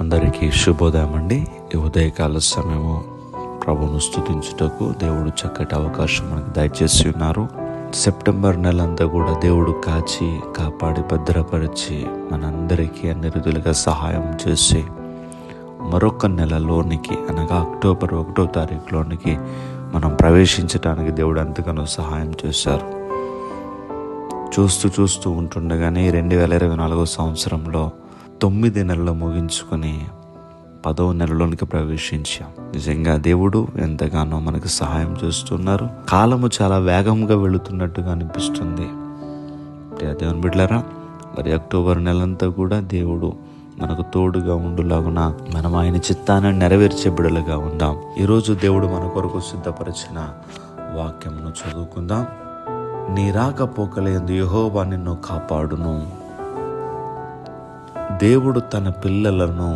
అందరికీ శుభోదయం అండి. ఈ ఉదయకాల సమయము ప్రభువును స్తుతించుటకు దేవుడు చక్కటి అవకాశం మనకు దయచేసి ఉన్నారు. సెప్టెంబర్ నెలంతా కూడా దేవుడు కాచి కాపాడి భద్రపరిచి మనందరికీ అన్ని రీతులుగా సహాయం చేసి మరొక నెలలోనికి అనగా అక్టోబర్ 1వ తారీఖులోనికి మనం ప్రవేశించడానికి దేవుడు ఎంతగానో సహాయం చేశారు. చూస్తూ ఉంటుండగానే 2024 సంవత్సరంలో 9 నెలలు ముగించుకొని 10వ నెలలోనికి ప్రవేశించాం. నిజంగా దేవుడు ఎంతగానో మనకు సహాయం చేస్తున్నారు. కాలము చాలా వేగంగా వెళుతున్నట్టుగా అనిపిస్తుంది. దేవుని బిడ్డలారా, మరి అక్టోబర్ నెలంతా కూడా దేవుడు మనకు తోడుగా ఉండులాగున మనం ఆయన చిత్తాన్ని నెరవేర్చే బిడ్డలుగా ఉందాం. ఈరోజు దేవుడు మన కొరకు సిద్ధపరిచిన వాక్యమును చదువుకుందాం. నీ రాకపోకలందు యెహోవా నిన్ను కాపాడును. దేవుడు తన పిల్లలను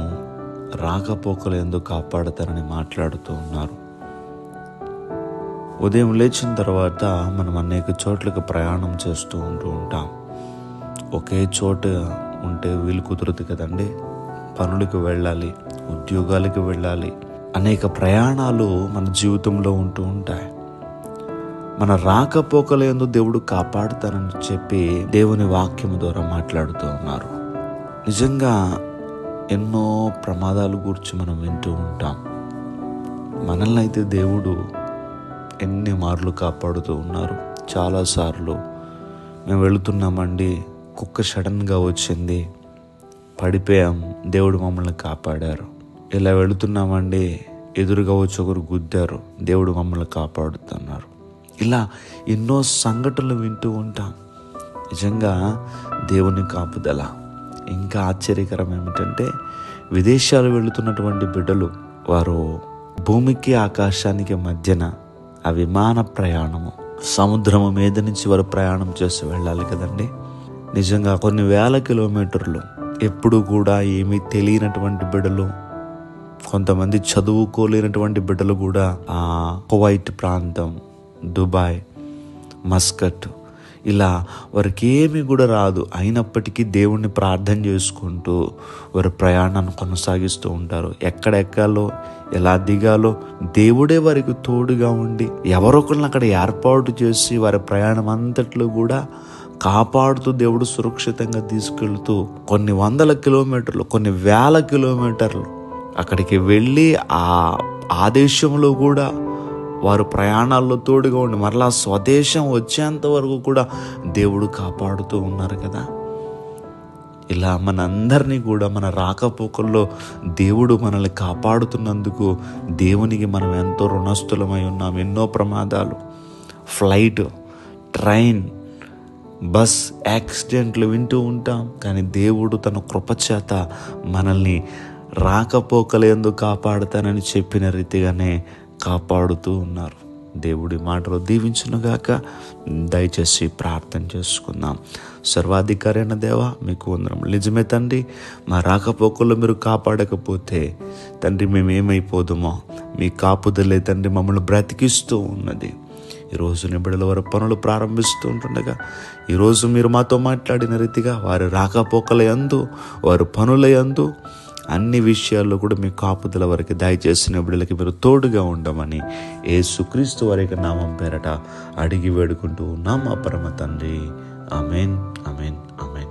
రాకపోకలందు కాపాడతారని మాట్లాడుతూ ఉన్నారు. ఉదయం లేచిన తర్వాత మనం అనేక చోట్లకు ప్రయాణం చేస్తూ ఉంటాం. ఒకే చోట ఉంటే వీలు కుదరదు కదండి. పనులకు వెళ్ళాలి, ఉద్యోగాలకు వెళ్ళాలి, అనేక ప్రయాణాలు మన జీవితంలో ఉంటూ ఉంటాయి. మన రాకపోకలందు దేవుడు కాపాడుతారని చెప్పి దేవుని వాక్యం ద్వారా మాట్లాడుతూ ఉన్నారు. నిజంగా ఎన్నో ప్రమాదాల గురించి మనం వింటూ ఉంటాం. మనల్ని అయితే దేవుడు ఎన్ని మార్లు కాపాడుతూ ఉన్నారు. చాలాసార్లు మేము వెళుతున్నామండి, కుక్క సడన్గా వచ్చింది, పడిపోయాం, దేవుడు మమ్మల్ని కాపాడారు. ఇలా వెళుతున్నామండి, ఎదురుగా వచ్చి ఒకరు గుద్దారు, దేవుడు మమ్మల్ని కాపాడుతున్నారు. ఇలా ఎన్నో సంఘటనలు వింటూ ఉంటాం. నిజంగా దేవుని కాపుదల. ఇంకా ఆశ్చర్యకరం ఏమిటంటే, విదేశాలు వెళుతున్నటువంటి బిడ్డలు, వారు భూమికి ఆకాశానికి మధ్యన ఆ విమాన ప్రయాణము, సముద్రము మీద నుంచి వారు ప్రయాణం చేసి వెళ్ళాలి కదండి. నిజంగా కొన్ని వేల కిలోమీటర్లు, ఎప్పుడు కూడా ఏమీ తెలియనటువంటి బిడ్డలు, కొంతమంది చదువుకోలేనటువంటి బిడ్డలు కూడా ఆ కువైట్ ప్రాంతం, దుబాయ్, మస్కట్, ఇలా వారికి ఏమీ కూడా రాదు, అయినప్పటికీ దేవుణ్ణి ప్రార్థన చేసుకుంటూ వారి ప్రయాణాన్ని కొనసాగిస్తూ ఉంటారు. ఎక్కడ ఎక్కాలో, ఎలా దిగాలో దేవుడే వారికి తోడుగా ఉండి ఎవరొకరిని అక్కడ ఏర్పాటు చేసి వారి ప్రయాణం అంతట్లో కూడా కాపాడుతూ దేవుడు సురక్షితంగా తీసుకెళ్తూ కొన్ని వందల కిలోమీటర్లు, కొన్ని వేల కిలోమీటర్లు అక్కడికి వెళ్ళి ఆ దేశంలో కూడా వారు ప్రయాణాల్లో తోడుగా ఉండి మరలా స్వదేశం వచ్చేంత వరకు కూడా దేవుడు కాపాడుతూ ఉన్నారు కదా. ఇలా మనందరినీ కూడా మన రాకపోకల్లో దేవుడు మనల్ని కాపాడుతున్నందుకు దేవునికి మనం ఎంతో రుణస్థులమై ఉన్నాం. ఎన్నో ప్రమాదాలు, ఫ్లైట్, ట్రైన్, బస్ యాక్సిడెంట్లు వింటూ ఉంటాం. కానీ దేవుడు తన కృపచేత మనల్ని రాకపోకలందు కాపాడుతానని చెప్పిన రీతిగానే కాపాడుతూ ఉన్నారు. దేవుడి మాటలు దీవించునుగాక. దయచేసి ప్రార్థన చేసుకుందాం. సర్వాధికారి అయిన దేవా, మీకు వందనములు. నిజమే తండ్రి, మా రాకపోకల్లో మీరు కాపాడకపోతే తండ్రి మేము ఏమైపోదుమో. మీ కాపుదలే తండ్రి మమ్మల్ని బ్రతికిస్తూ ఉన్నది. ఈరోజు నిబిడల వారి పనులు ప్రారంభిస్తూ ఉంటుండగా ఈరోజు మీరు మాతో మాట్లాడిన రీతిగా వారి రాకపోకల యందు, వారి పనుల యందు, అన్ని విషయాల్లో కూడా మీ కాపుదల వరకు దయచేసిన బిడ్డలకి మీరు తోడుగా ఉండమని యేసుక్రీస్తు వారి నామం పేరట అడిగి వేడుకుంటూ ఉన్నాం మా పరమ తండ్రి. ఆమేన్, ఆమేన్, ఆమేన్.